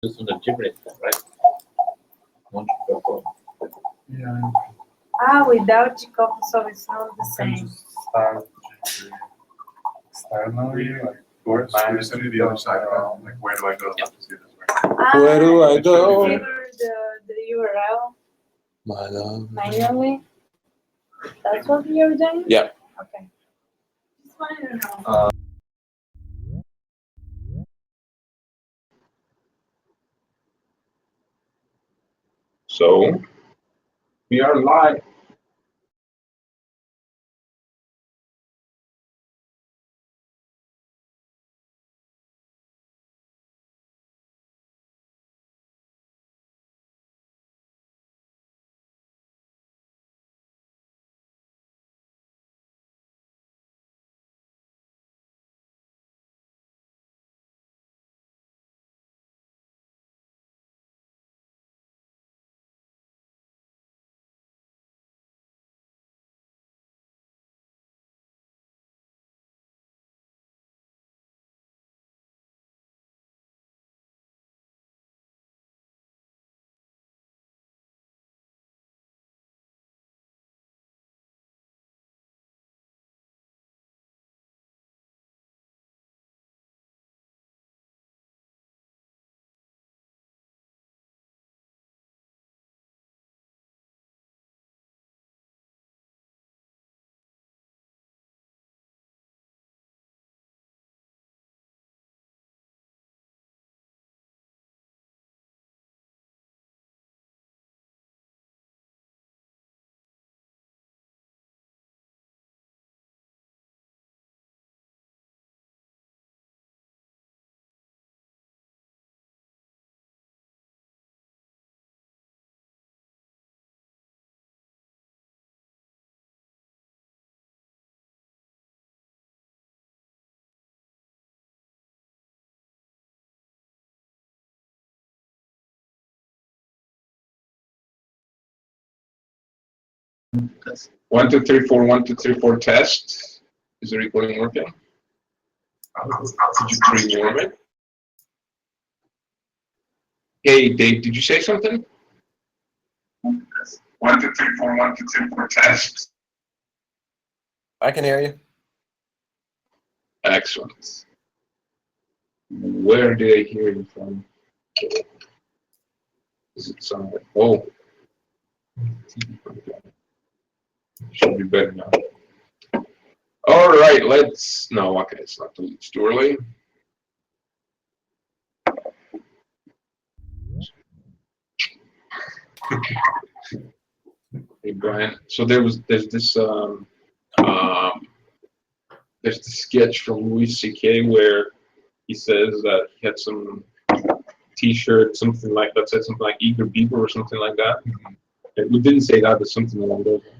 Just on the different, right? One to go. Yeah, Ah, without the coffee, so it's not the you can same. just start externally, like Or manage send it the other side around. Like, where do I go? I'd like to see it this way. Ah, Where do I go? configure the URL My love. manually. That's what you're doing? Yeah. Okay. Just wanted to know. So we are live. One, two, three, four. 1, 2, 3, 4 test. Is the recording working? Did you pre-warm it? Hey, Dave, did you say something? 1, 2, 3, 4. 1, 2, 3, 4 test. I can hear you. Excellent. Where did I hear you from? Is it somewhere? Oh. Should be better now. All right, let's. No, okay, it's not too, it's too early. Hey, Brian. So there's this there's this sketch from Louis C.K. where he says that he had some T-shirt, something like that said something like Eager Beaver or something like that. And we didn't say that, but something along those lines.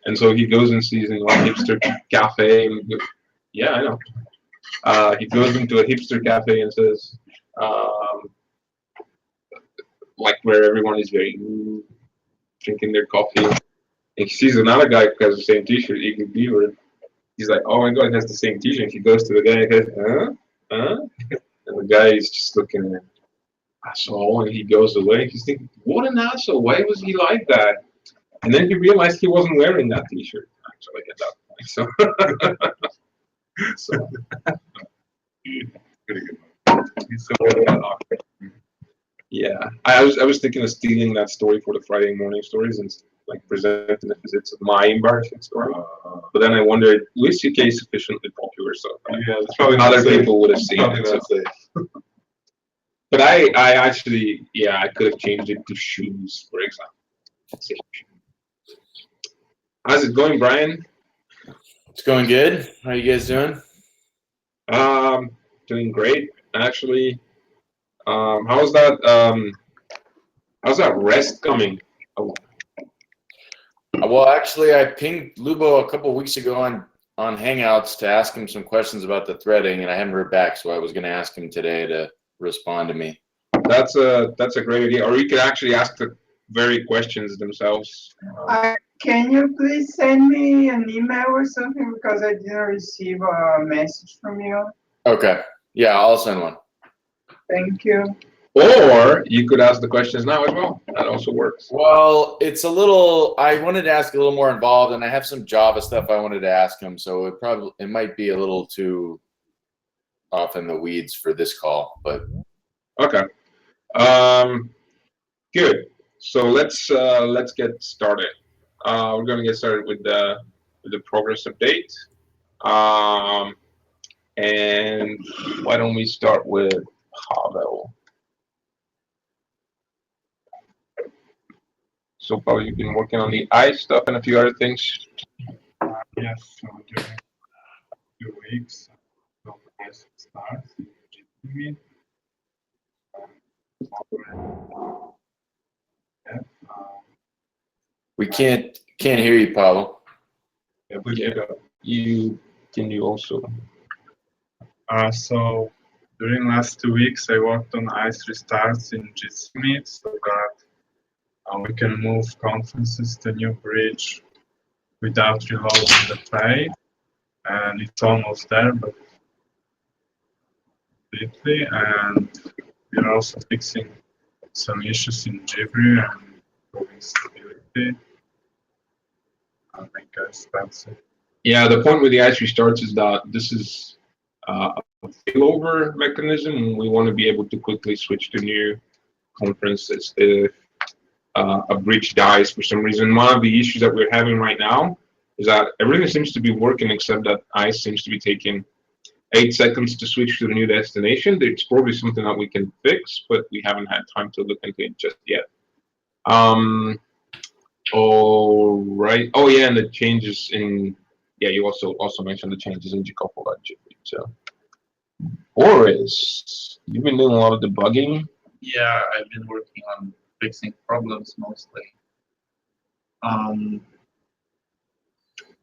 And so he goes and sees in a hipster cafe. And yeah, I know. He goes into a hipster cafe and says, like where everyone is very drinking their coffee. And he sees another guy who has the same T-shirt, Eager Beaver. He's like, oh my god, he has the same T-shirt. He goes to the guy and goes, huh? And the guy is just looking at asshole, and he goes away. He's thinking, what an asshole! Why was he like that? And then he realized he wasn't wearing that T-shirt actually at that point. So Pretty good. Yeah, I was thinking of stealing that story for the Friday morning stories and like presenting it as it's my embarrassing story. But then I wondered, Louis C.K. is sufficiently popular, so Yeah, it's probably not other safe. people would have seen Probably it. So. not safe. But I actually, yeah, I could have changed it to shoes, for example. How's it going, Brian? It's going good. How are you guys doing? Doing great, actually. How's that? How's that rest coming? Oh, Well, actually, I pinged Lubo a couple of weeks ago on Hangouts to ask him some questions about the threading, and I haven't heard back, so I was going to ask him today to respond to me. that's a great idea. Or you could actually ask the very questions themselves. Can you please send me an email or something, because I didn't receive a message from you? Okay. Yeah, I'll send one. Thank you. Or you could ask the questions now as well. That also works. Well, it's a little. I wanted to ask a little more involved, and I have some Java stuff I wanted to ask him. So it might be a little too off in the weeds for this call, but Okay. Good. So let's get started. We're going to get started with the progress update. Um, and why don't we start with Pavel? So Pavel, you've been working on the eye stuff and a few other things. Yes, so during 2 weeks, so price starts me. Yeah, we can't hear you, Pavel. You can you also. so during last 2 weeks, I worked on ice restarts in GSmeet so that we can move conferences to new bridge without reloading the tray. And it's almost there, but completely. And we're also fixing some issues in Jibri and improving stability. I guess that's it. Yeah, the point with the ice restarts is that this is a failover mechanism, and we want to be able to quickly switch to new conferences if a bridge dies for some reason. One of the issues that we're having right now is that everything seems to be working except that ice seems to be taking 8 seconds to switch to the new destination. It's probably something that we can fix, but we haven't had time to look into it just yet. All right. Oh yeah, and the changes in you also mentioned the changes in Jacopo. So Boris, you've been doing a lot of debugging. Yeah, I've been working on fixing problems mostly.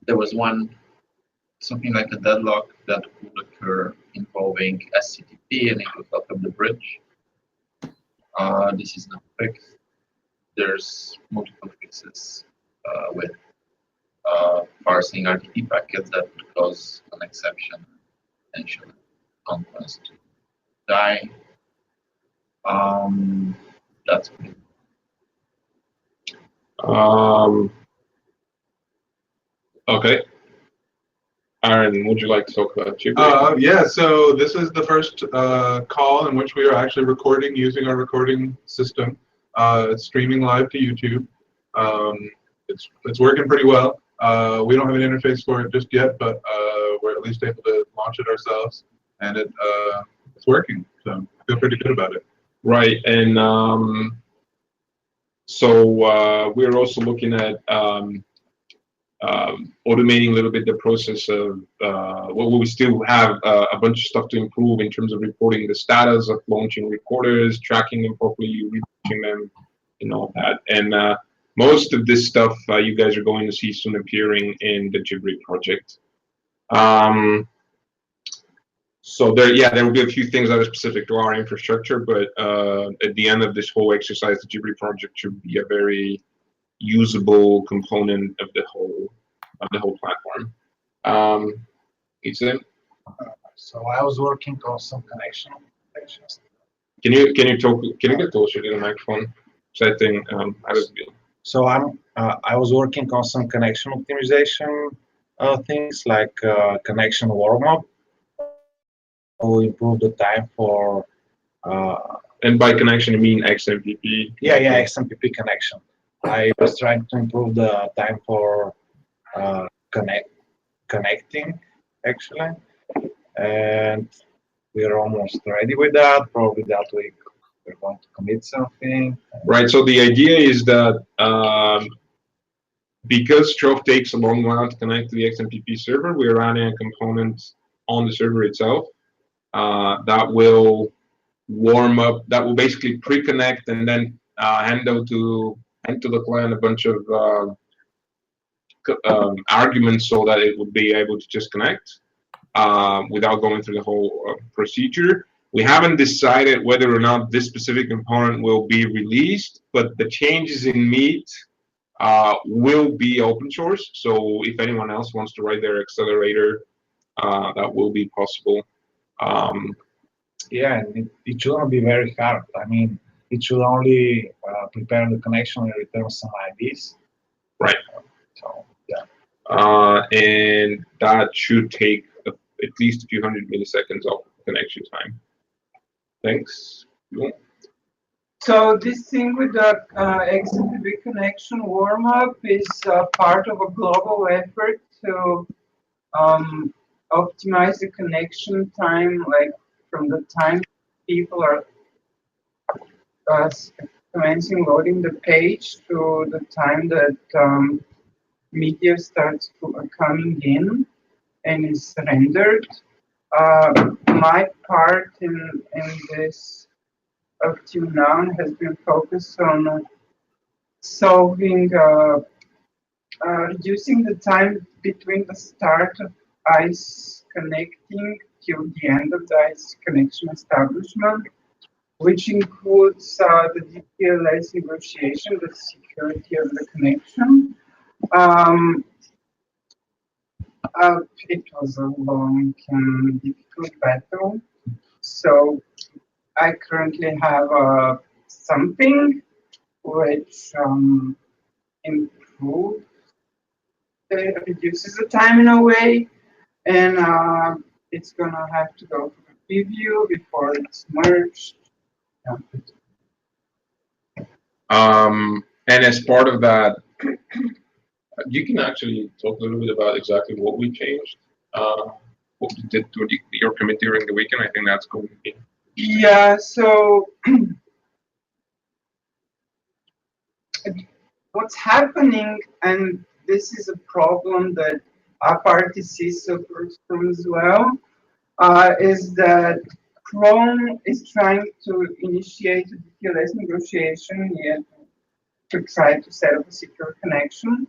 There was something like a deadlock that would occur involving SCTP and it would lock up the bridge. This is not fixed. There's multiple fixes with parsing RTP packets that would cause an exception, potentially conference to die. That's pretty. Okay. Aaron, would you like to talk about Jibri? Yeah, so this is the first call in which we are actually recording using our recording system. It's streaming live to YouTube. It's working pretty well. We don't have an interface for it just yet, but we're at least able to launch it ourselves, and it's working. So I feel pretty good about it. Right, and so we're also looking at automating a little bit the process of we still have a bunch of stuff to improve in terms of reporting the status of launching recorders, tracking them properly, reaching them, and all that. And most of this stuff you guys are going to see soon appearing in the Jibri project. So there will be a few things that are specific to our infrastructure, but at the end of this whole exercise, the Jibri project should be a very usable component of the whole platform. Ethan, So I was working on some connection optimizations. can you get closer to the microphone? So I think So I was working on some connection optimization things like connection warm-up. To improve the time for. And by connection, you mean XMPP? Yeah, XMPP connection. I was trying to improve the time for connecting, actually, and we're almost ready with that. Probably that week we're going to commit something. Right. So the idea is that because Trove takes a long while to connect to the XMPP server, we're adding a component on the server itself that will warm up, that will basically pre-connect and then hand to the client a bunch of arguments so that it would be able to just connect without going through the whole procedure. We haven't decided whether or not this specific component will be released, but the changes in Meet will be open source. So if anyone else wants to write their accelerator, that will be possible. Yeah, and it shouldn't be very hard. I mean, it should only prepare the connection and return some IDs. Right. So yeah. And that should take at least a few hundred milliseconds of connection time. Thanks. So this thing with the XMPP connection warm-up is part of a global effort to optimize the connection time, like from the time people are commencing loading the page to the time that media starts coming in and is rendered. My part in this up to now has been focused on solving, reducing the time between the start of ICE connecting till the end of the ICE connection establishment, which includes the DPLS negotiation, the security of the connection. It was a long and difficult battle. So I currently have something which improves, reduces the time in a way, and it's gonna have to go through the preview before it's merged. And as part of that, you can actually talk a little bit about exactly what we changed, what we did to your committee during the weekend. I think that's going to be. Yeah, so what's happening, and this is a problem that RPRTC suffers from as well, is that Chrome is trying to initiate a DPLS negotiation yet to try to set up a secure connection.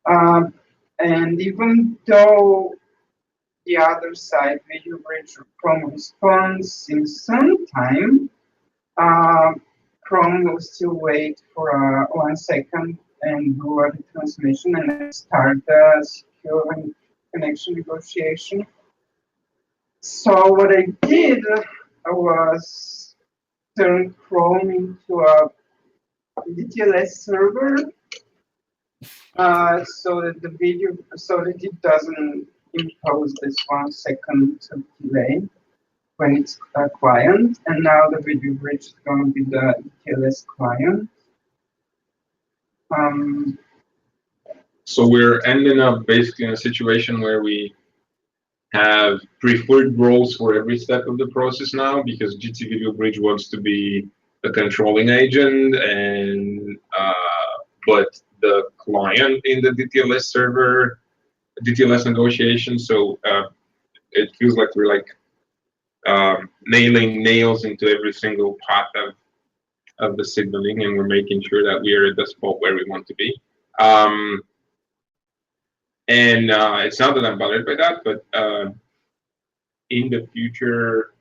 And even though the other side, Video Bridge or Chrome responds in some time, Chrome will still wait for 1 second and do a retransmission and then start the secure connection negotiation. So what I did was turn Chrome into a DTLS server, so that the video, so that it doesn't impose this 1 second delay when it's a client. And now the video bridge is going to be the DTLS client. So we're ending up basically in a situation where we have preferred roles for every step of the process now, because GT Video Bridge wants to be a controlling agent, and but the client in the DTLS server, DTLS negotiation. So it feels like we're like nailing nails into every single path of the signaling, and we're making sure that we are at the spot where we want to be. And it's not that I'm bothered by that, but in the future,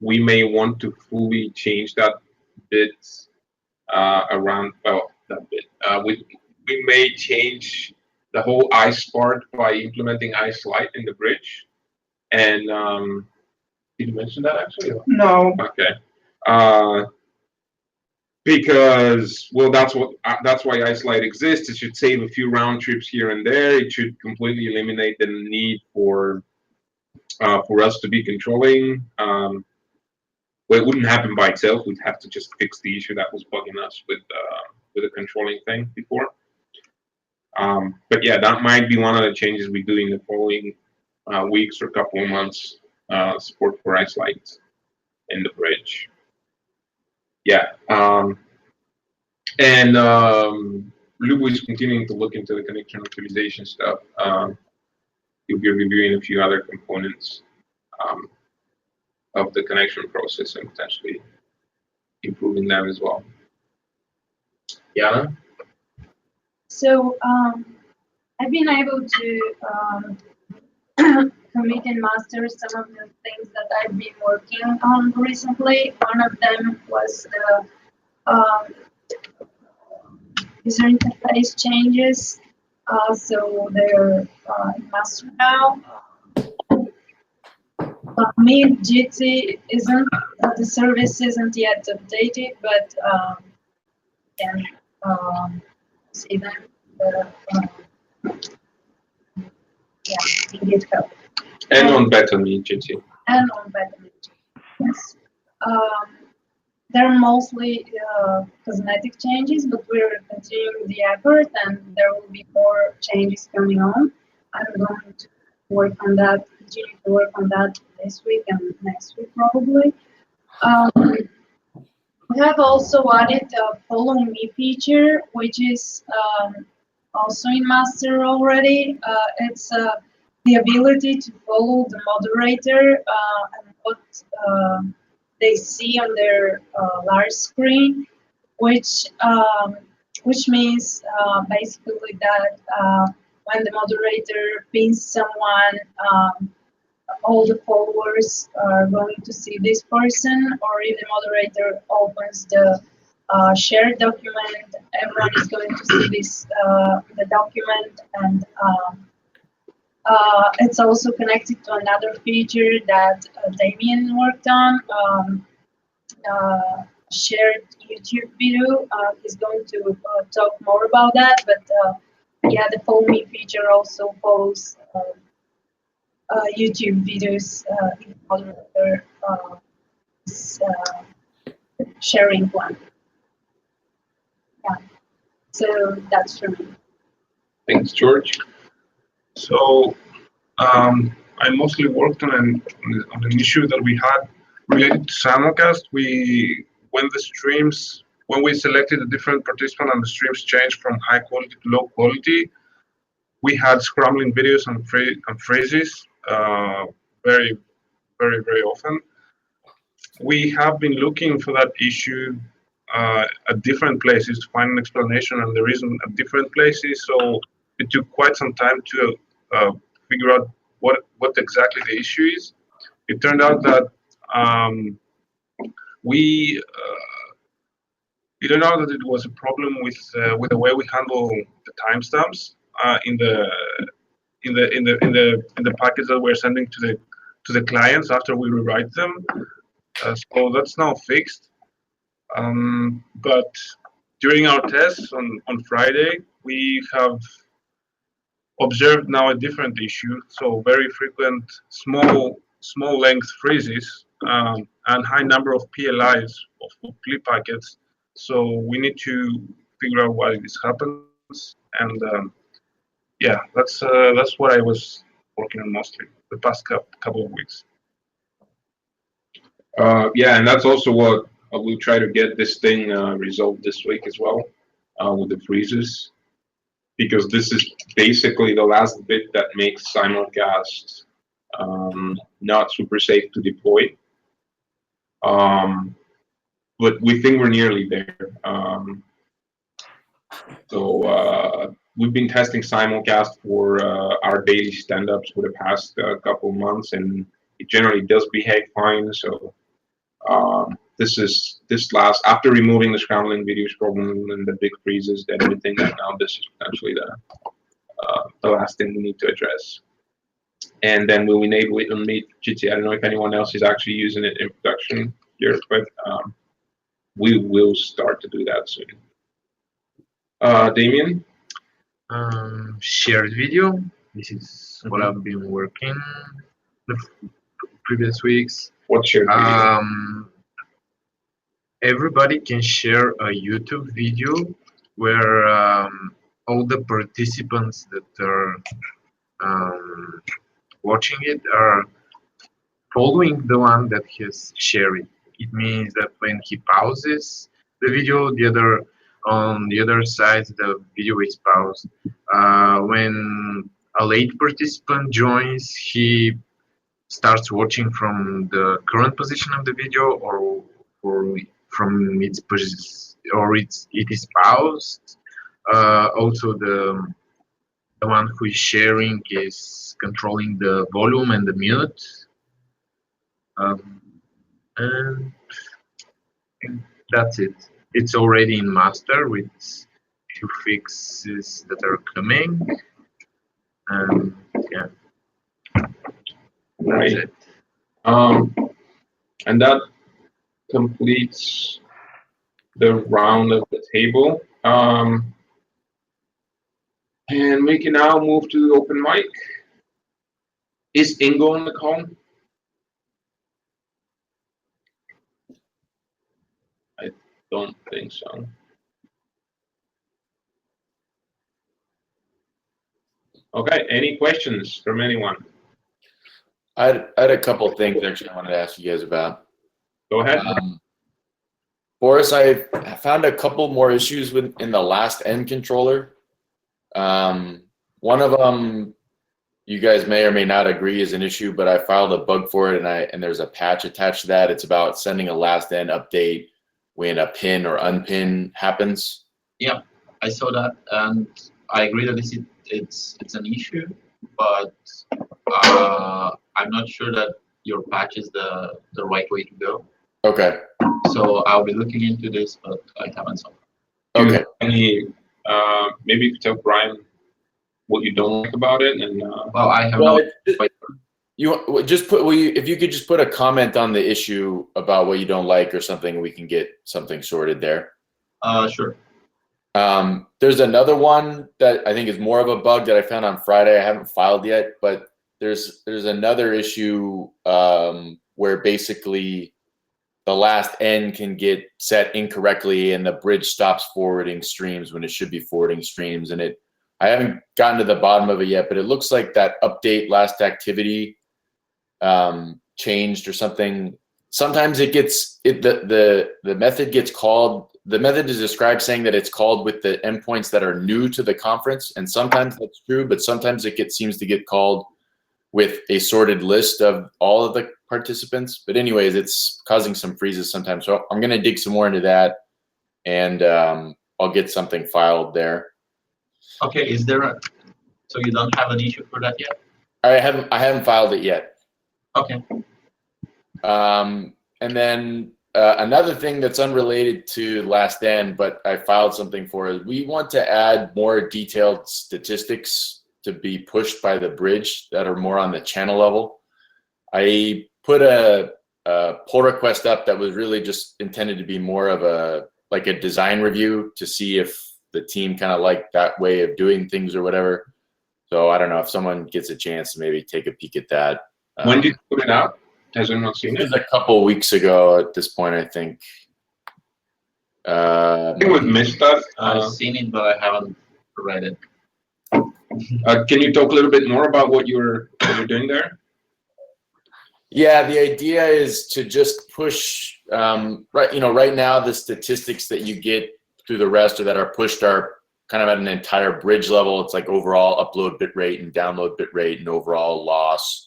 we may want to fully change that bit around. Well, that bit. We may change the whole ICE part by implementing ICE Lite in the bridge. And did you mention that actually? No. Okay. Because, well, that's why ICE Lite exists. It should save a few round trips here and there. It should completely eliminate the need for us to be controlling. Well, it wouldn't happen by itself. We'd have to just fix the issue that was bugging us with the controlling thing before. But yeah, that might be one of the changes we do in the following weeks or couple of months. Support for ICE Lite in the bridge. Yeah. And Lubo is continuing to look into the connection optimization stuff. He'll be reviewing a few other components of the connection process and potentially improving them as well. Yana? So I've been able to commit and master some of the things that I've been working on recently. One of them was the user interface changes. So they're in master now. Meet GT isn't the service isn't yet updated, but can see them. Yeah, in GitHub And on BetaMe, GT. and on BetterMate. Yes. There are mostly cosmetic changes, but we're continuing the effort, and there will be more changes coming on. I'm going to work on that, continue to work on that this week and next week probably. We have also added a follow me feature, which is also in master already. It's the ability to follow the moderator and what they see on their large screen, which means basically that when the moderator pins someone, all the followers are going to see this person, or if the moderator opens the shared document, everyone is going to see this the document, and it's also connected to another feature that Damien worked on, shared YouTube video. He's going to talk more about that, but yeah, the follow me feature also follows YouTube videos in other sharing one. Yeah. So that's for me. Thanks, George. So I mostly worked on an issue that we had related to simulcast. When we selected a different participant and the streams changed from high quality to low quality, we had scrambling videos and phrases very, very, very often. We have been looking for that issue at different places to find an explanation, and there isn't at different places. So it took quite some time to figure out what exactly the issue is. It turned out that we it turned out that it was a problem with the way we handle the timestamps in the packets that we're sending to the clients after we rewrite them. So that's now fixed. But during our tests on Friday, we have observed now a different issue. So very frequent small length freezes and high number of PLIs of clip packets. So we need to figure out why this happens. And yeah, that's what I was working on mostly the past couple of weeks. Yeah, and that's also what we'll try to get this thing resolved this week as well with the freezes, because this is basically the last bit that makes simulcast not super safe to deploy. But we think we're nearly there. So we've been testing simulcast for our daily stand-ups for the past couple months, and it generally does behave fine. So this last, after removing the scrambling videos problem and the big freezes that everything right now, this is potentially the last thing we need to address. And then we'll enable it on Meet GT. I don't know if anyone else is actually using it in production here, but we will start to do that soon. Damien? Shared video. This is what I've been working the previous weeks. What's your video? Everybody can share a YouTube video where all the participants that are watching it are following the one that has shared it. It means that when he pauses the video, on the other side the video is paused. When a late participant joins, he starts watching from the current position of the video, or from its position, or it is paused. Also, the one who is sharing is controlling the volume and the mute. And that's it. It's already in master with few fixes that are coming. And yeah. Right. And that completes the round of the table. And we can now move to the open mic. Is Ingo on the call? I don't think so. Okay, any questions from anyone? I had a couple of things actually I wanted to ask you guys about. Go ahead. Boris, I found a couple more issues in the last end controller. One of them, you guys may or may not agree is an issue, but I filed a bug for it, and there's a patch attached to that. It's about sending a last end update when a pin or unpin happens. Yeah, I saw that, and I agree that it's an issue, but I'm not sure that your patch is the right way to go. Okay. So I'll be looking into this, but I haven't solved it. Do you Okay. have any, maybe you could tell Brian what you don't like about it, and Well, I have Well, not. you just put if you could just put a comment on the issue about what you don't like or something, we can get something sorted there. Sure. There's another one that I think is more of a bug that I found on Friday. I haven't filed yet, but there's another issue where basically the last end can get set incorrectly and the bridge stops forwarding streams when it should be forwarding streams. And I haven't gotten to the bottom of it yet, but it looks like that update last activity changed or something. Sometimes it gets the method gets called. The method is described saying that it's called with the endpoints that are new to the conference, and sometimes that's true, but sometimes it seems to get called with a sorted list of all of the participants. But anyways, it's causing some freezes sometimes. So I'm going to dig some more into that, and I'll get something filed there. Okay. So you don't have an issue for that yet? I haven't filed it yet. Okay. And then another thing that's unrelated to last end, but I filed something for is we want to add more detailed statistics to be pushed by the bridge that are more on the channel level. I put a pull request up that was really just intended to be more of a design review to see if the team kind of liked that way of doing things or whatever. So I don't know if someone gets a chance to maybe take a peek at that. when did you put it out? Has anyone seen It it? was a couple weeks ago at this point, I think. I think we've missed that. I've seen it, but I haven't read it. Can you talk a little bit more about what you're doing there? Yeah, the idea is to just push right now the statistics that you get through the rest or that are pushed are kind of at an entire bridge level. It's like overall upload bit rate and download bit rate and overall loss.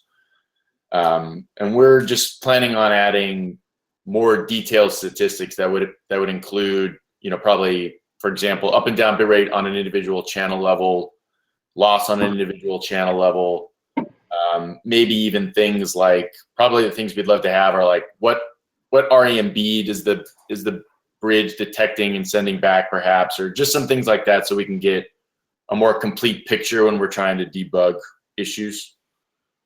And we're just planning on adding more detailed statistics that would include, probably, for example, up and down bit rate on an individual channel level, loss on an individual channel level, maybe even things like, probably the things we'd love to have are like what REMB is the bridge detecting and sending back perhaps, or just some things like that so we can get a more complete picture when we're trying to debug issues.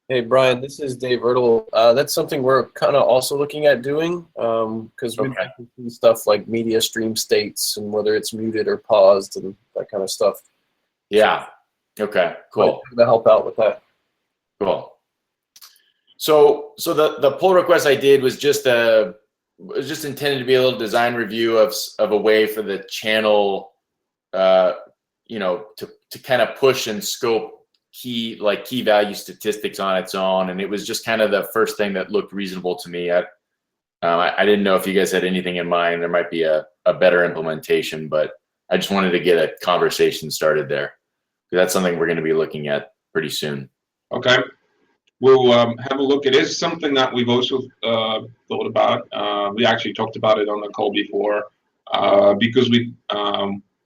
Hey, Brian, this is Dave Ertl. That's something we're kind of also looking at doing because we do stuff like media stream states and whether it's muted or paused and that kind of stuff. Yeah. Okay, cool. To help out with that. Cool. So the pull request I did was just intended to be a little design review of a way for the channel, to kind of push and scope key value statistics on its own, and it was just kind of the first thing that looked reasonable to me. I didn't know if you guys had anything in mind. There might be a better implementation, but I just wanted to get a conversation started there. That's something we're going to be looking at pretty soon. Okay, we'll have a look. It is something that we've also thought about. We actually talked about it on the call before because we're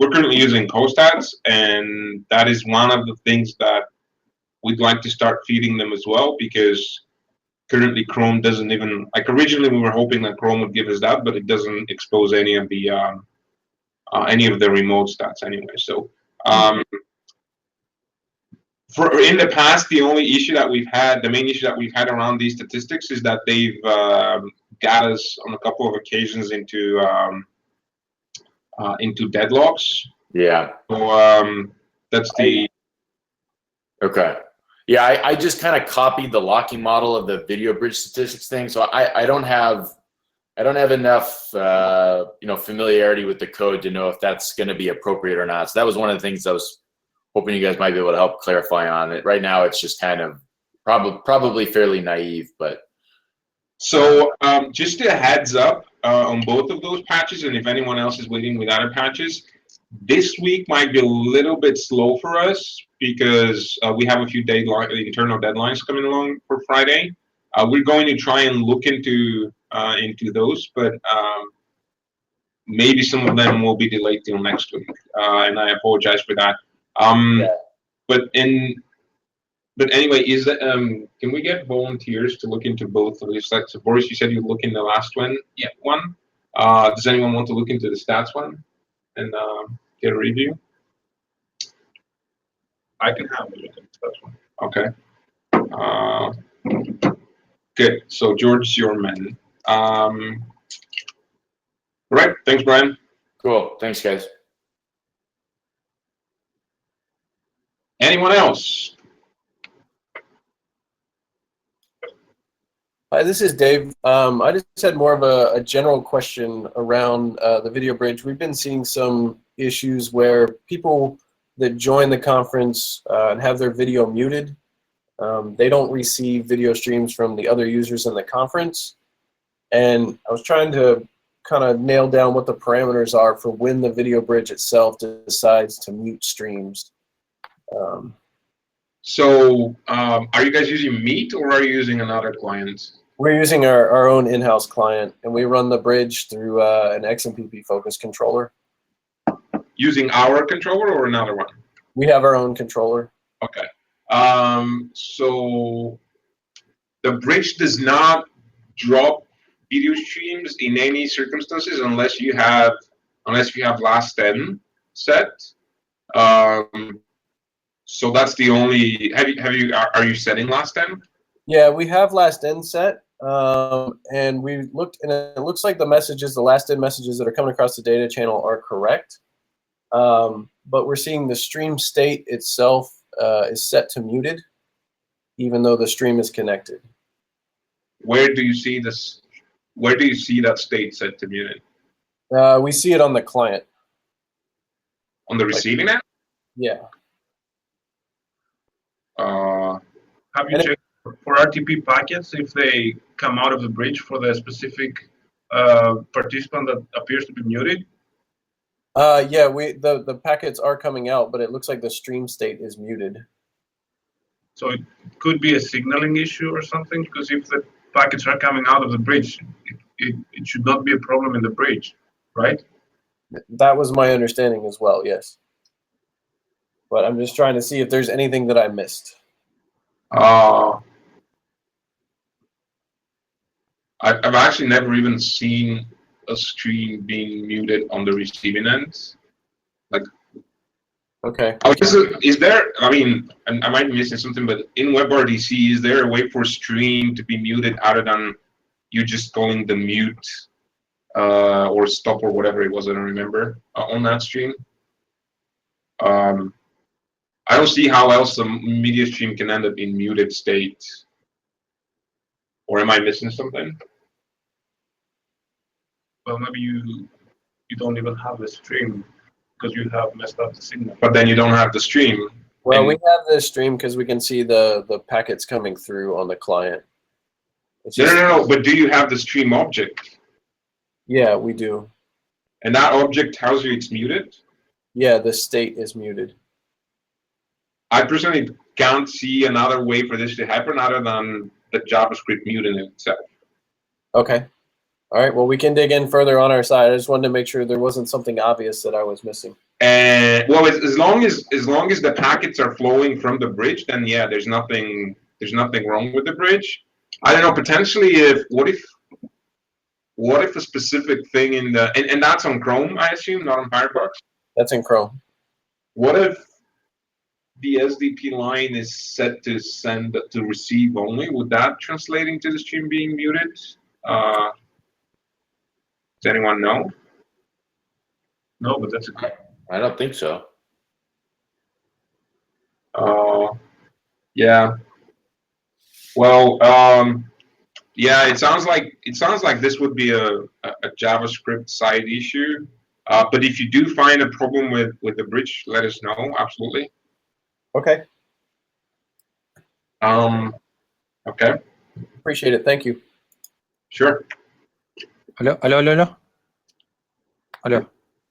currently using CoStats, and that is one of the things that we'd like to start feeding them as well, because currently Chrome doesn't even, originally we were hoping that Chrome would give us that, but it doesn't expose any of the remote stats anyway. So For in the past, the only issue that we've had, the main issue that we've had around these statistics is that they've got us on a couple of occasions into deadlocks. Yeah. So that's the. Okay. Yeah, I just kind of copied the locking model of the video bridge statistics thing, so I don't have enough familiarity with the code to know if that's going to be appropriate or not. So that was one of the things I was hoping you guys might be able to help clarify on it. Right now, it's just kind of probably fairly naive, but. So just a heads up on both of those patches, and if anyone else is waiting with other patches, this week might be a little bit slow for us because we have a few internal deadlines coming along for Friday. We're going to try and look into those, but maybe some of them will be delayed till next week, and I apologize for that. But anyway, is that can we get volunteers to look into both of these? So Boris, you said you look in the last one. Yeah. One. Does anyone want to look into the stats one and get a review? I can have a look at the stats one. Okay. Good. So George, your man. Right. Thanks, Brian. Cool. Thanks, guys. Anyone else? Hi, this is Dave. I just had more of a general question around the video bridge. We've been seeing some issues where people that join the conference and have their video muted, they don't receive video streams from the other users in the conference. And I was trying to kind of nail down what the parameters are for when the video bridge itself decides to mute streams. So are you guys using Meet or are you using another client? We're using our own in-house client, and we run the bridge through an XMPP focus controller. Using our controller or another one? We have our own controller. Okay. So the bridge does not drop video streams in any circumstances unless you have last 10 set. So that's the only. Are you setting last 10? Yeah, we have last in set, and we looked, and it looks like the last in messages that are coming across the data channel are correct. But we're seeing the stream state itself is set to muted, even though the stream is connected. Where do you see this? Where do you see that state set to muted? We see it on the client. On the receiving end? Yeah. Have you checked for RTP packets if they come out of the bridge for the specific participant that appears to be muted? Yeah, the packets are coming out, but it looks like the stream state is muted. So it could be a signaling issue or something, because if the packets are coming out of the bridge, it should not be a problem in the bridge, right? That was my understanding as well, yes. But I'm just trying to see if there's anything that I missed. I've actually never even seen a stream being muted on the receiving end. Like, okay. Is there? I mean, I might be missing something, but in WebRTC, is there a way for stream to be muted other than you just calling the mute or stop or whatever it was? I don't remember on that stream. I don't see how else the media stream can end up in muted state. Or am I missing something? Well, maybe you don't even have the stream because you have messed up the signal. But then you don't have the stream. Well, we have the stream because we can see the packets coming through on the client. No. But do you have the stream object? Yeah, we do. And that object tells you it's muted? Yeah, the state is muted. I personally can't see another way for this to happen other than the JavaScript muting itself. Okay. All right. Well, we can dig in further on our side. I just wanted to make sure there wasn't something obvious that I was missing. Well, as long as the packets are flowing from the bridge, then yeah, there's nothing wrong with the bridge. I don't know. Potentially, what if a specific thing in the and that's on Chrome, I assume, not on Firefox. That's in Chrome. What if the SDP line is set to send to receive only, would that translate into the stream being muted? Does anyone know? No, but that's a good. I don't think so. Yeah. Well, yeah, it sounds like this would be a JavaScript side issue. But if you do find a problem with the bridge, let us know. Absolutely. Okay. Okay. Appreciate it. Thank you. Sure. Hello, hello, hello, hello. Hello.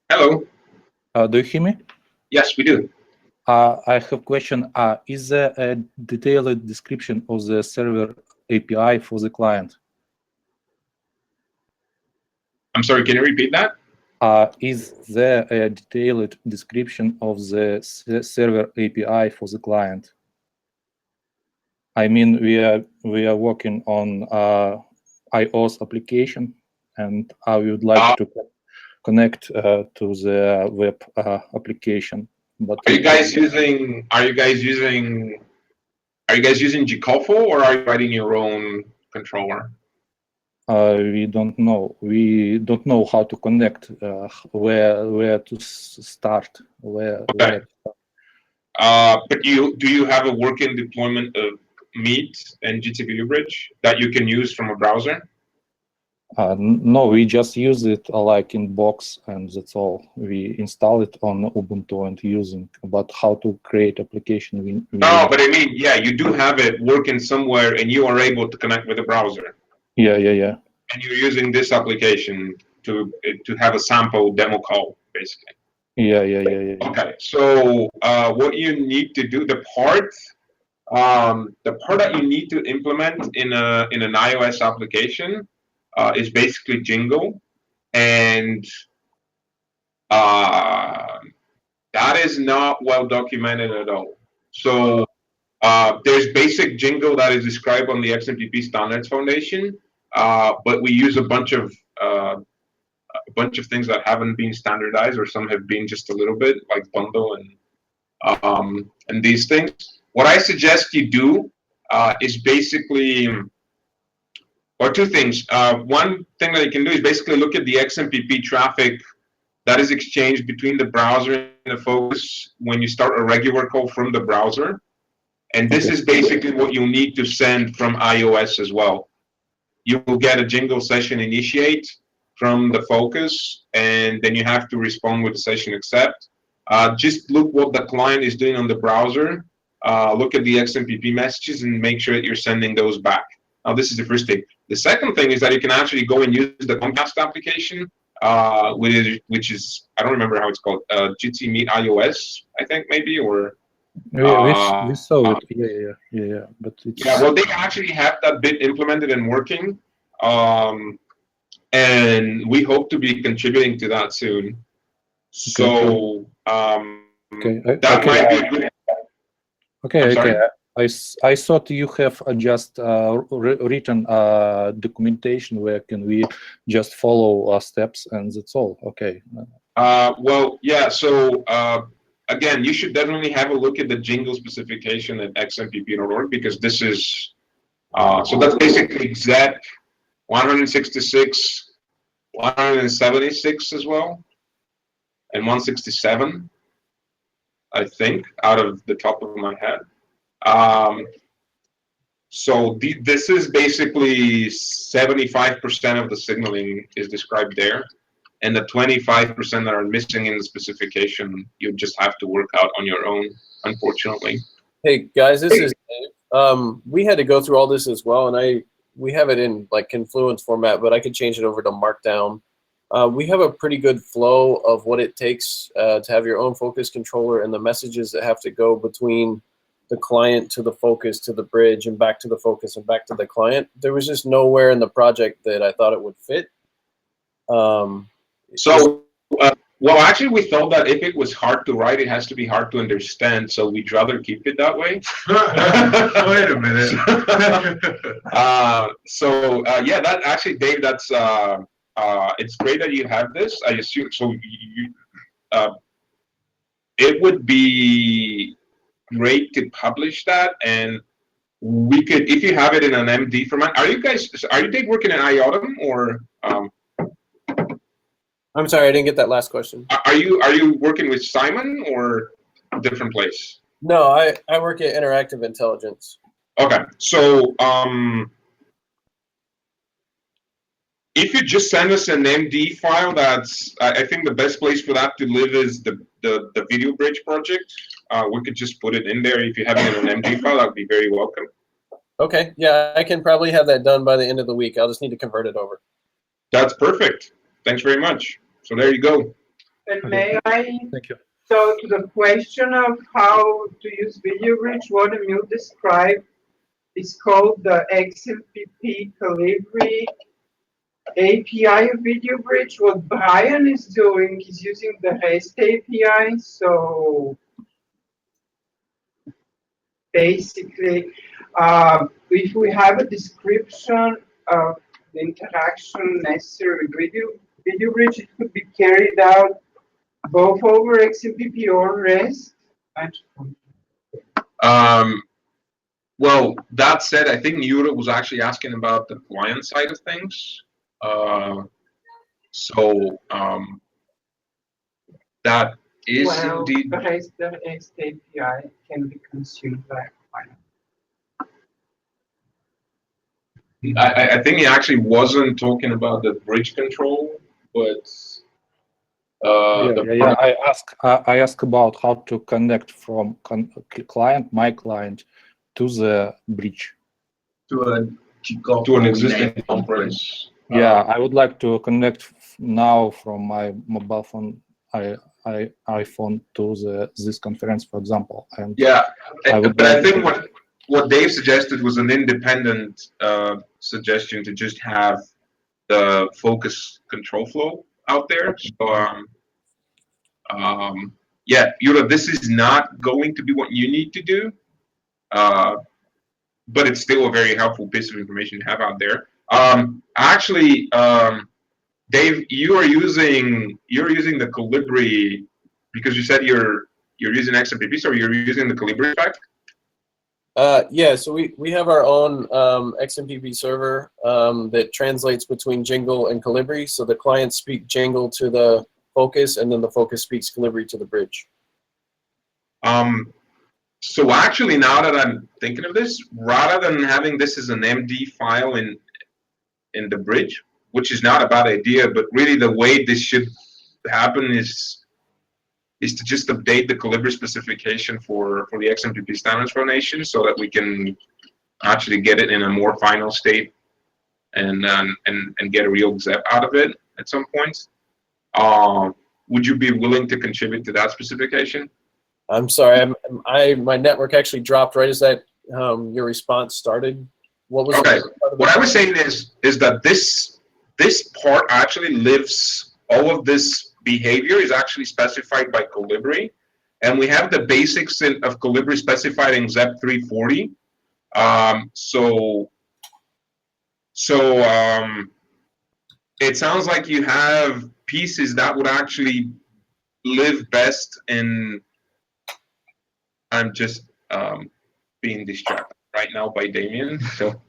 Hello. Do you hear me? Yes, we do. I have a question. Is there a detailed description of the server API for the client? I'm sorry, can you repeat that? Is there a detailed description of the server API for the client? I mean, we are working on iOS application, and I would like to connect to the web application. But are you guys using Gcofo, or are you writing your own controller? We don't know. We don't know how to connect. Where to start? Okay. But do you have a working deployment of Meet and GTB Bridge that you can use from a browser? No, we just use it like in box, and that's all. We install it on Ubuntu and using. But how to create application? No, but I mean, yeah, you do have it working somewhere, and you are able to connect with the browser. Yeah. And you're using this application to have a sample demo call, basically. Yeah. Okay, so what you need to do, the part that you need to implement in an iOS application is basically Jingle, and that is not well documented at all. So there's basic Jingle that is described on the XMPP Standards Foundation, but we use a bunch of things that haven't been standardized, or some have been just a little bit, like Bundle and these things. What I suggest you do is basically, or two things. One thing that you can do is basically look at the XMPP traffic that is exchanged between the browser and the focus when you start a regular call from the browser. And this is basically what you'll need to send from iOS as well. You will get a Jingle session initiate from the focus, and then you have to respond with the session accept. Just look what the client is doing on the browser. Look at the XMPP messages and make sure that you're sending those back. Now, this is the first thing. The second thing is that you can actually go and use the Comcast application, which is, I don't remember how it's called, GT Meet iOS, I think, maybe, or... we saw it. Yeah. But it's... Yeah, well, they actually have that bit implemented and working. And we hope to be contributing to that soon. So that might be a good. Okay. I thought you have just written documentation where can we just follow steps, and that's all. Okay. Well, yeah. So again, you should definitely have a look at the Jingle specification at xmpp.org, because this is so that's basically exec 166. 176 as well, and 167, I think, out of the top of my head. So this is basically 75% of the signaling is described there, and the 25% that are missing in the specification, you just have to work out on your own, unfortunately. Hey guys, this is Dave. We had to go through all this as well, and we have it in like Confluence format, but I could change it over to Markdown. We have a pretty good flow of what it takes to have your own focus controller, and the messages that have to go between the client to the focus to the bridge and back to the focus and back to the client. There was just nowhere in the project that I thought it would fit. Well, actually, we thought that if it was hard to write, it has to be hard to understand. So we'd rather keep it that way. Wait a minute. Yeah, that actually, Dave, that's it's great that you have this. I assume so. It would be great to publish that, and we could, if you have it in an MD format. Are you Dave working in IOTM, or I'm sorry, I didn't get that last question. are you working with Simon or a different place? No, I work at Interactive Intelligence. Okay, so if you just send us an MD file, that's I think the best place for that to live is the Video Bridge project. We could just put it in there. If you have it in an MD file, that'd be very welcome. Okay, yeah, I can probably have that done by the end of the week. I'll just need to convert it over. That's perfect. Thanks very much. So there you go. And may I? Thank you. So to the question of how to use Video Bridge, what Emil described is called the XMPP Calibri API of Video Bridge. What Brian is doing is using the REST API. So basically, if we have a description of the interaction necessary with Video Bridge, it could be carried out both over XMPP or REST. Well, that said, I think Yura was actually asking about the client side of things. That is indeed. The REST API can be consumed by a client. I think he actually wasn't talking about the bridge control, but I ask about how to connect from my client to the bridge. To an existing conference. Yeah, I would like to connect now from my mobile phone, iPhone to this conference, for example. And yeah, but I think what Dave suggested was an independent suggestion to just have the focus control flow out there. So, yeah, Yura, this is not going to be what you need to do, but it's still a very helpful piece of information to have out there. Actually, Dave, you're using the Calibri because you said you're using XMPP, so you're using the Calibri effect. Yeah, so we have our own XMPP server that translates between Jingle and Calibri. So the clients speak Jingle to the focus, and then the focus speaks Calibri to the bridge. So actually, now that I'm thinking of this, rather than having this as an MD file in the bridge, which is not a bad idea, but really the way this should happen is to just update the Calibri specification for the XMPP standards foundation so that we can actually get it in a more final state and get a real XEP out of it at some point. Would you be willing to contribute to that specification? I'm sorry, my network actually dropped right as that your response started. What was okay? What I was saying is that this part actually lives. All of this behavior is actually specified by Calibri, and we have the basics of Calibri specified in XEP 340. It sounds like you have pieces that would actually live best in. I'm just being distracted right now by Damien. So,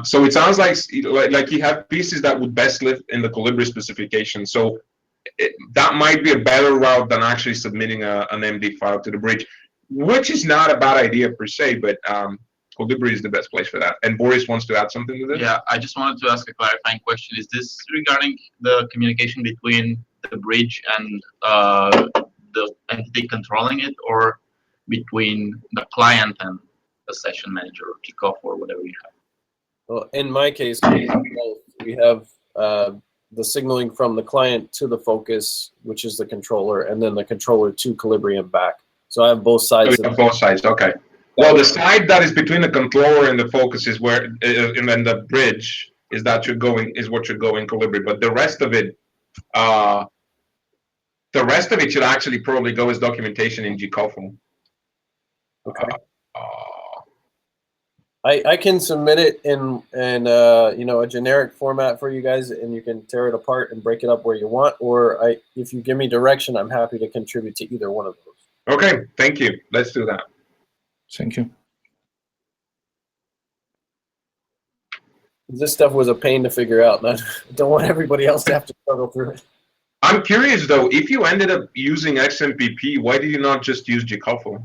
so it sounds like you have pieces that would best live in the Calibri specification. So that might be a better route than actually submitting an MD file to the bridge, which is not a bad idea per se, but Calibri is the best place for that. And Boris wants to add something to this? Yeah, I just wanted to ask a clarifying question. Is this regarding the communication between the bridge and the entity controlling it, or between the client and the session manager or kickoff or whatever you have? Well, in my case, we have the signaling from the client to the focus, which is the controller, and then the controller to Calibri and back. So I have both sides. So you have both sides, okay. Well, the side that is between the controller and the focus is where, and then the bridge is what you're going Calibri. But the rest of it, should actually probably go as documentation in GCOFL. Okay. I can submit it in a generic format for you guys, and you can tear it apart and break it up where you want. Or if you give me direction, I'm happy to contribute to either one of those. Okay, thank you. Let's do that. Thank you. This stuff was a pain to figure out. I don't want everybody else to have to struggle through it. I'm curious though, if you ended up using XMPP, why did you not just use Jcofo?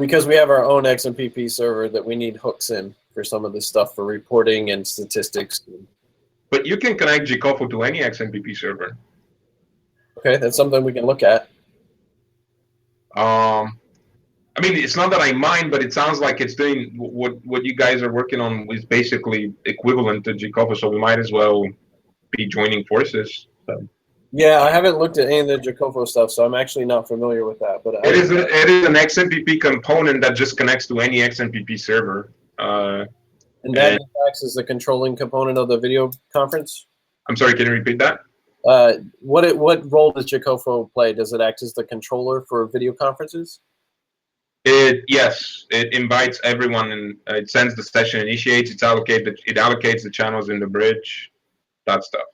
Because we have our own XMPP server that we need hooks in for some of this stuff for reporting and statistics. But you can connect Jcofo to any XMPP server. Okay, that's something we can look at. I mean, it's not that I mind, but it sounds like it's doing what you guys are working on is basically equivalent to Jcofo, so we might as well be joining forces. So. Yeah, I haven't looked at any of the Jcofo stuff, so I'm actually not familiar with that. But it is an XMPP component that just connects to any XMPP server. And that acts as the controlling component of the video conference? I'm sorry, can you repeat that? What role does Jcofo play? Does it act as the controller for video conferences? Yes, it invites everyone and it sends the session, initiates, it allocates the channels in the bridge, that stuff.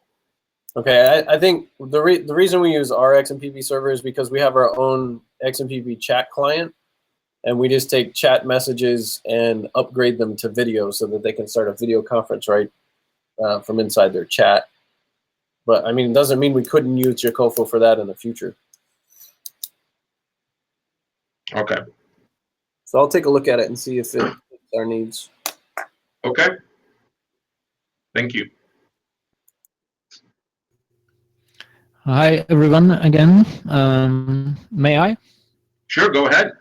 Okay, I think the reason we use our XMPP server is because we have our own XMPP chat client, and we just take chat messages and upgrade them to video so that they can start a video conference right from inside their chat. But I mean, it doesn't mean we couldn't use Jcofo for that in the future. Okay. So I'll take a look at it and see if it fits our needs. Okay. Thank you. Hi, everyone, again. May I? Sure, go ahead.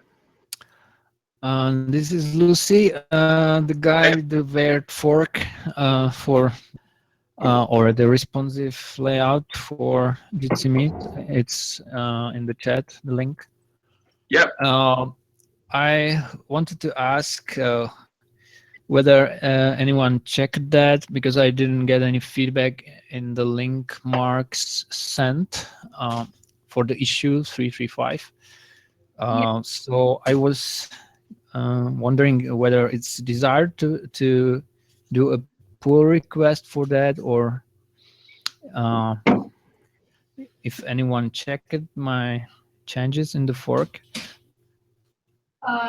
This is Lucy, the guy with the weird fork for or the responsive layout for Jitsi Meet. It's in the chat, the link. Yeah. I wanted to ask whether anyone checked that, because I didn't get any feedback in the link Marks sent for the issue 335. So I was wondering whether it's desired to do a pull request for that, or if anyone checked my changes in the fork.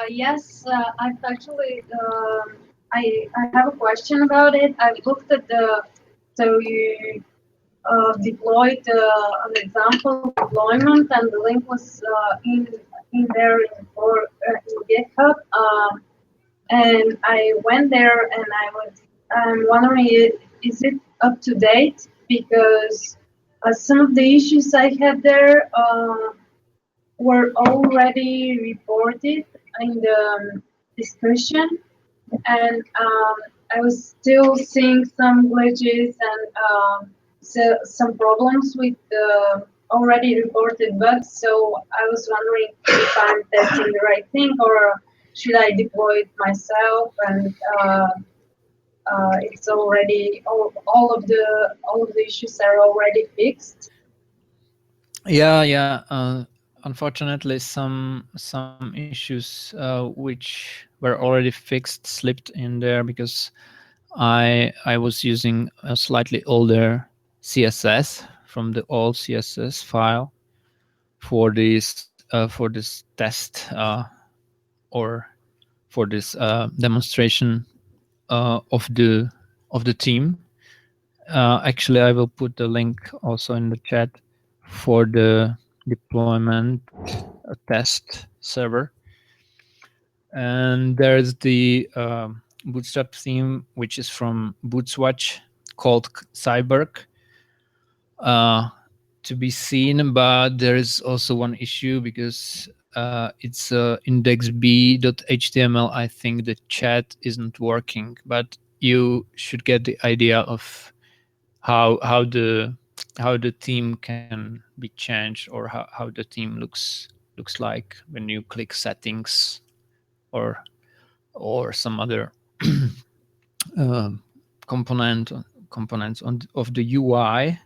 Yes, I've actually, I have a question about it. I've looked at so you deployed an example deployment, and the link was in there in GitHub. And I went there, and I'm wondering, is it up to date? Because some of the issues I had there were already reported in the discussion, and I was still seeing some glitches and some problems with the already reported bugs. So I was wondering if I'm testing the right thing, or should I deploy it myself? And it's already all of the issues are already fixed. Yeah. Unfortunately, some issues which were already fixed slipped in there, because I was using a slightly older CSS from the old CSS file for this test or for this demonstration of the team. Actually, I will put the link also in the chat for the deployment test server. And there's the Bootstrap theme, which is from Bootswatch, called Cyberg, to be seen. But there is also one issue, because it's indexb.html. I think the chat isn't working, but you should get the idea of how the theme can be changed, or how the theme looks like when you click settings or some other components of the UI.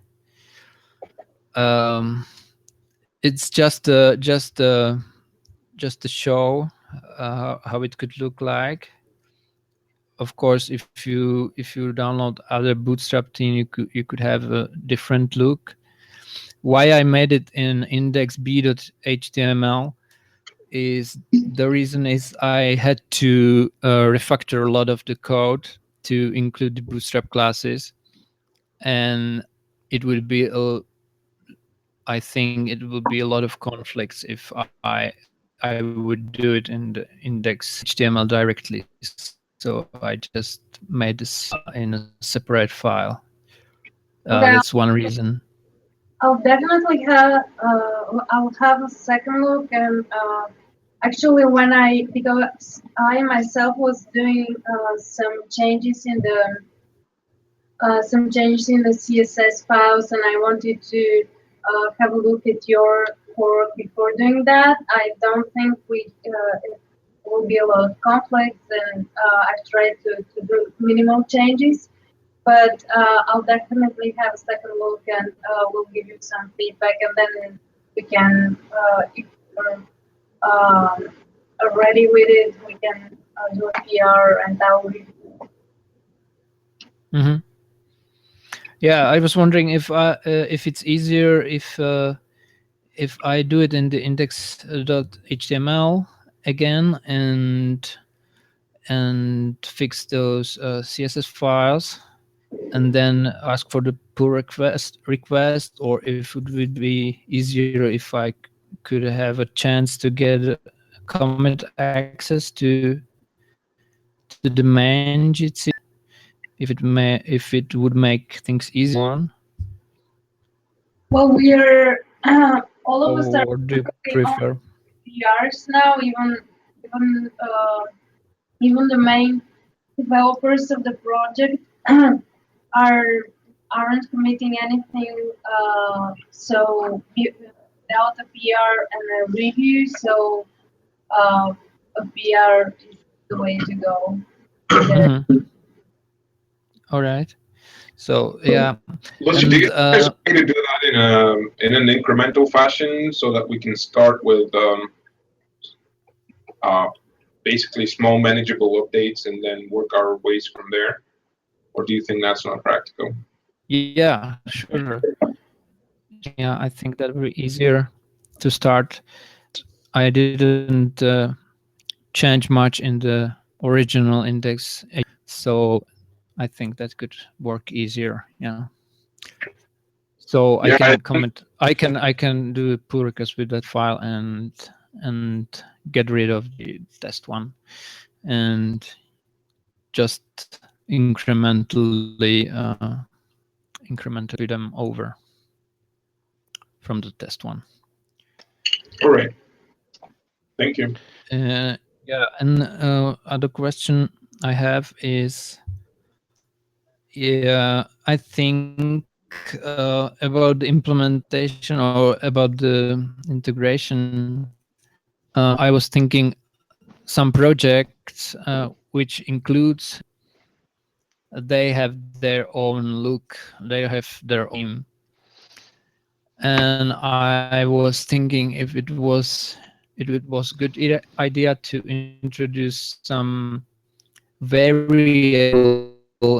It's just to show how it could look like. Of course, if you download other Bootstrap theme, you could have a different look. why I made it in index.b.html is the reason is I had to refactor a lot of the code to include the Bootstrap classes, and it would be I think it would be a lot of conflicts if I would do it in the index HTML directly. So I just made this in a separate file. Okay, That's one reason. I'll definitely have I'll have a second look, and actually when because I myself was doing some changes in the CSS files, and I wanted to have a look at your work before doing that. I don't think it will be a lot of conflicts, and I've tried to do minimal changes. But I'll definitely have a second look, and we'll give you some feedback, and then we can, if you're ready with it, we can do a PR, and I'll review. Mm-hmm. Yeah, I was wondering if it's easier if I do it in the index.html again and fix those CSS files, and then ask for the pull request, or if it would be easier if I could have a chance to get commit access to the main Jitsi, if it would make things easier on. Well, we're all of us are Or do you working on prefer? PRs now. Even the main developers of the project aren't committing anything. So without a PR and a review, so a PR is the way to go. Mm-hmm. All right. So yeah, Lucy, do you think there's a way to do that in an incremental fashion so that we can start with basically small manageable updates and then work our ways from there? Or do you think that's not practical? yeah, sure. Yeah, I think that would be easier to start. I didn't change much in the original index, so I think that could work easier. Yeah. So I can comment. I can do a pull request with that file and get rid of the test one, and just incrementally them over from the test one. All right. Thank you. Yeah, and other question I have is, yeah, I think about the implementation or about the integration. I was thinking some projects which includes they have their own look, they have their own, and I was thinking if it was good idea to introduce some variable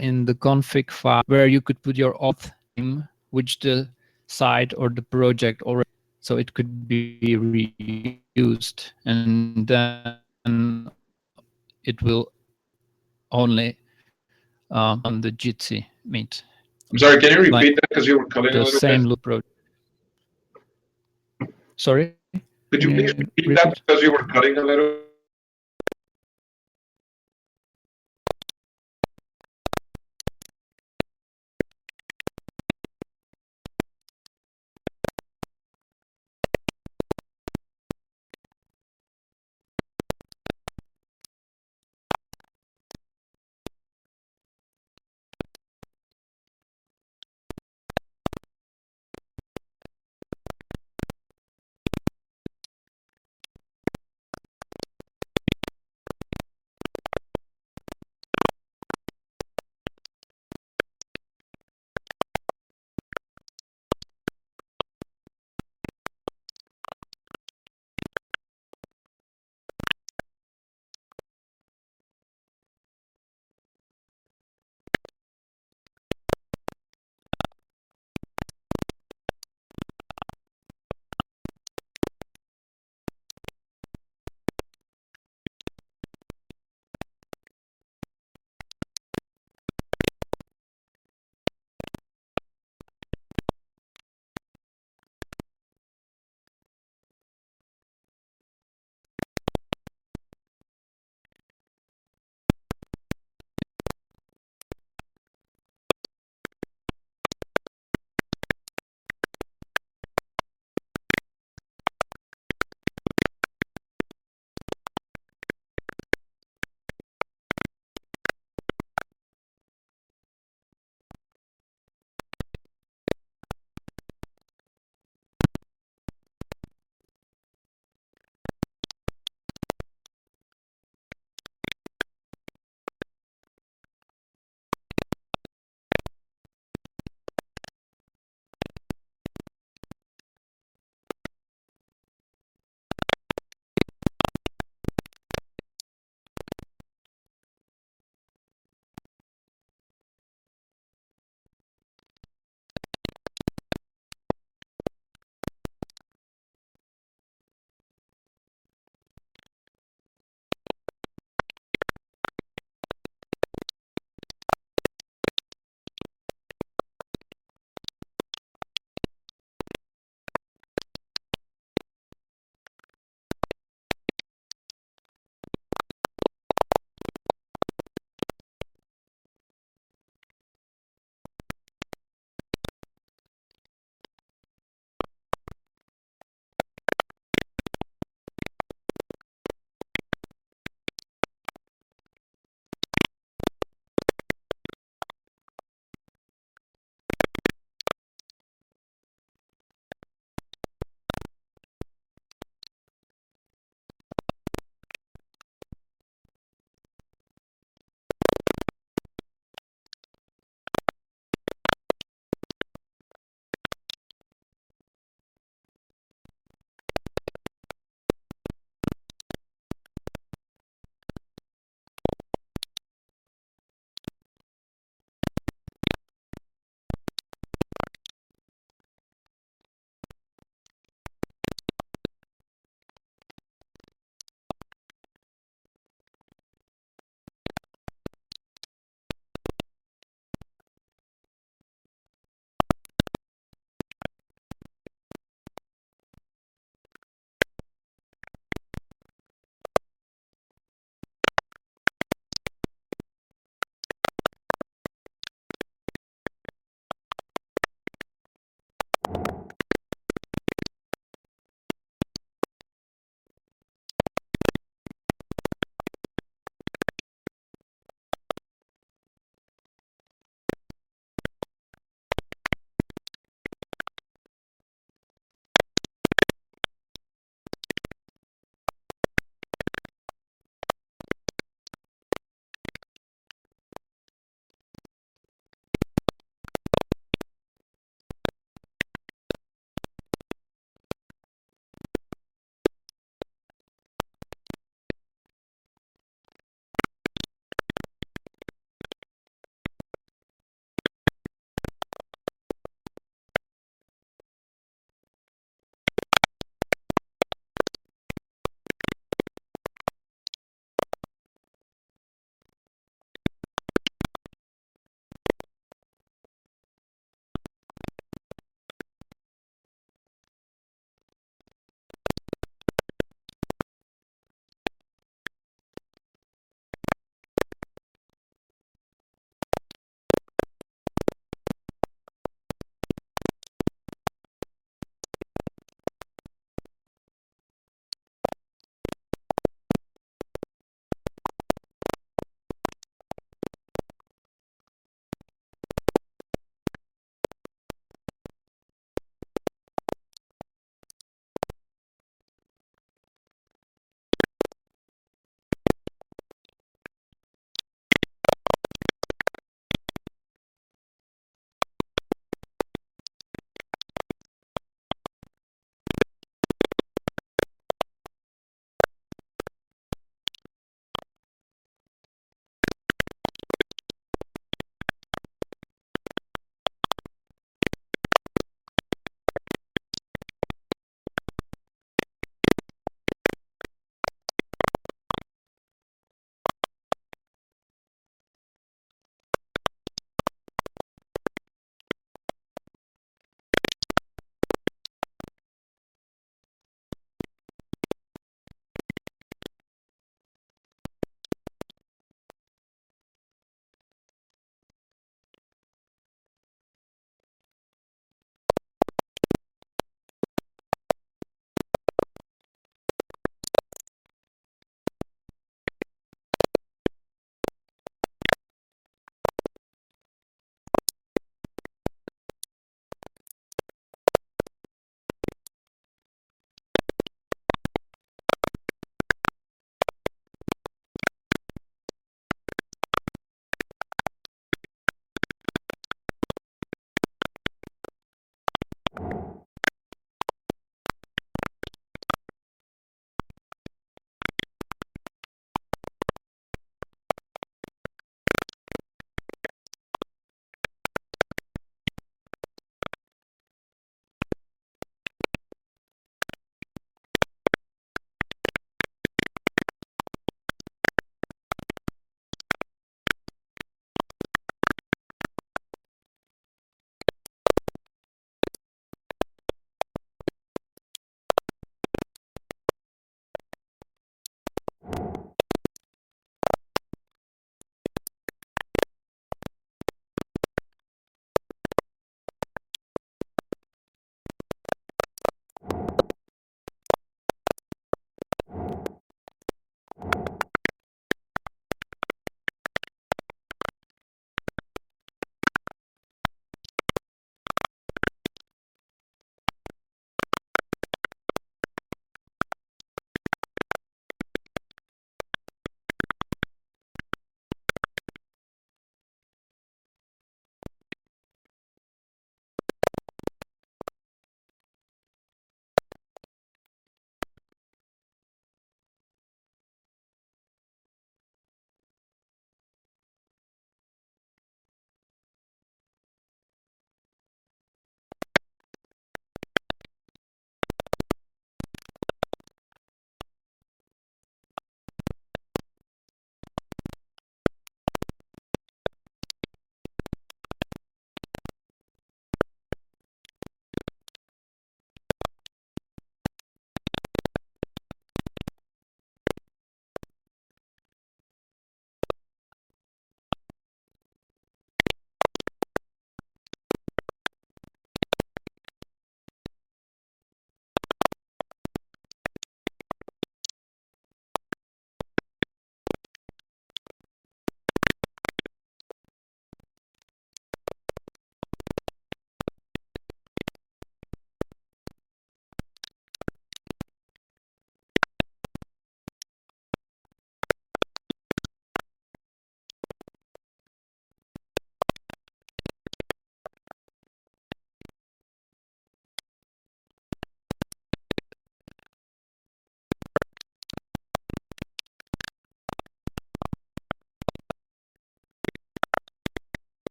in the config file where you could put your auth name, which the site or the project already, so it could be reused, and then it will only on the Jitsi meet. I'm sorry, can you repeat that because you were cutting a The little same bit? loop project. Sorry? Could you please repeat that because you were cutting a little